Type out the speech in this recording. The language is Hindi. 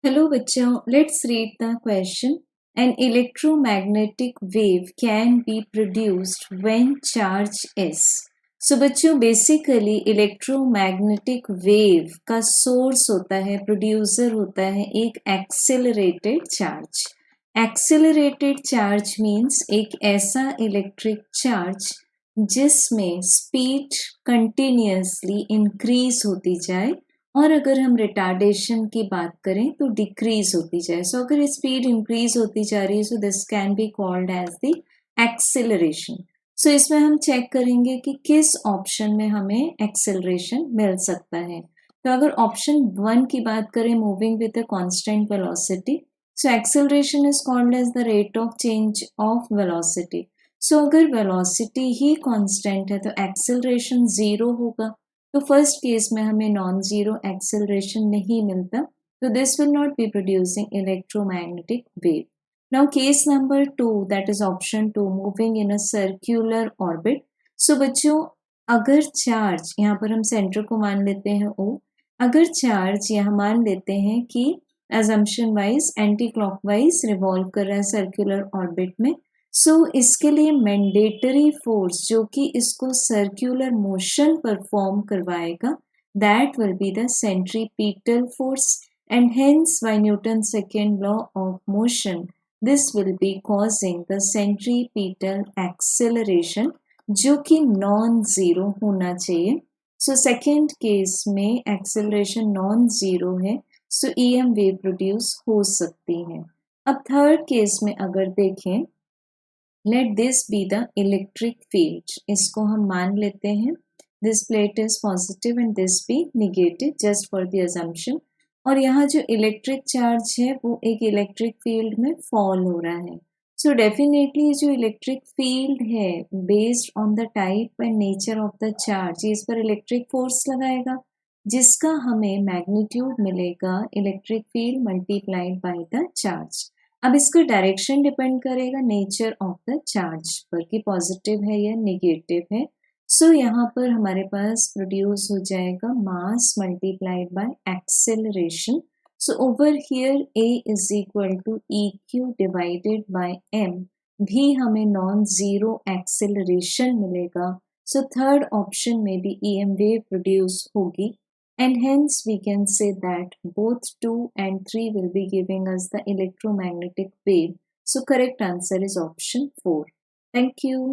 Hello bachcho, let's read the question. An electromagnetic wave can be produced when charge is. So बच्चों बेसिकली इलेक्ट्रोमैग्नेटिक वेव का सोर्स होता है, प्रोड्यूसर होता है एक accelerated charge. Accelerated charge means एक ऐसा इलेक्ट्रिक चार्ज जिसमें स्पीड कंटिन्यूसली इंक्रीज होती जाए और अगर हम रिटार्डेशन की बात करें तो डिक्रीज होती जाए. सो अगर स्पीड इंक्रीज होती जा रही है so this can be called as the acceleration. So इसमें हम चेक करेंगे कि किस ऑप्शन में हमें एक्सेलरेशन मिल सकता है. तो अगर ऑप्शन 1 की बात करें, moving with a constant velocity, so acceleration is called as the rate of change of velocity. So अगर वेलोसिटी ही कांस्टेंट है तो एक्सेलरेशन 0 होगा. तो फर्स्ट केस में हमें नॉन जीरो एक्सेलरेशन नहीं मिलता, तो this will not be producing electromagnetic wave. Now case number 2, that is option 2, moving in a circular orbit. So बच्चों अगर चार्ज, यहाँ पर हम सेंटर को मान लेते हैं O, अगर चार्ज यहाँ मान लेते हैं कि assumption wise anti clockwise revolve कर रहा है सर्क्यूलर ऑर्बिट में, सो इसके लिए मैंडेटरी फोर्स जो कि इसको सर्क्यूलर मोशन परफॉर्म करवाएगा, that will be the centripetal force. And hence by Newton second law of motion this will be causing the centripetal acceleration जो कि नॉन जीरो होना चाहिए. सो सेकेंड केस में एक्सेलरेशन नॉन जीरो है, सो EM वेव प्रोड्यूस हो सकती है. अब थर्ड केस में अगर देखें, let this be the electric field. इसको हम मान लेते हैं this plate is positive and this be negative just for the assumption. और यहाँ जो इलेक्ट्रिक चार्ज है वो एक इलेक्ट्रिक फील्ड में फॉल हो रहा है. सो डेफिनेटली जो इलेक्ट्रिक फील्ड है based on the type and nature of the charge, इस पर इलेक्ट्रिक फोर्स लगाएगा जिसका हमें मैग्नीट्यूड मिलेगा electric field multiplied by the charge. अब इसका डायरेक्शन डिपेंड करेगा नेचर ऑफ द चार्ज पर कि पॉजिटिव है या नेगेटिव है. सो यहाँ पर हमारे पास प्रोड्यूस हो जाएगा mass multiplied by acceleration. So over here A is equal to EQ divided by M भी हमें नॉन जीरो एक्सेलरेशन मिलेगा. सो थर्ड ऑप्शन में भी EM वेव प्रोड्यूस होगी. And hence we can say that both 2 and 3 will be giving us the electromagnetic wave. So correct answer is option 4. Thank you.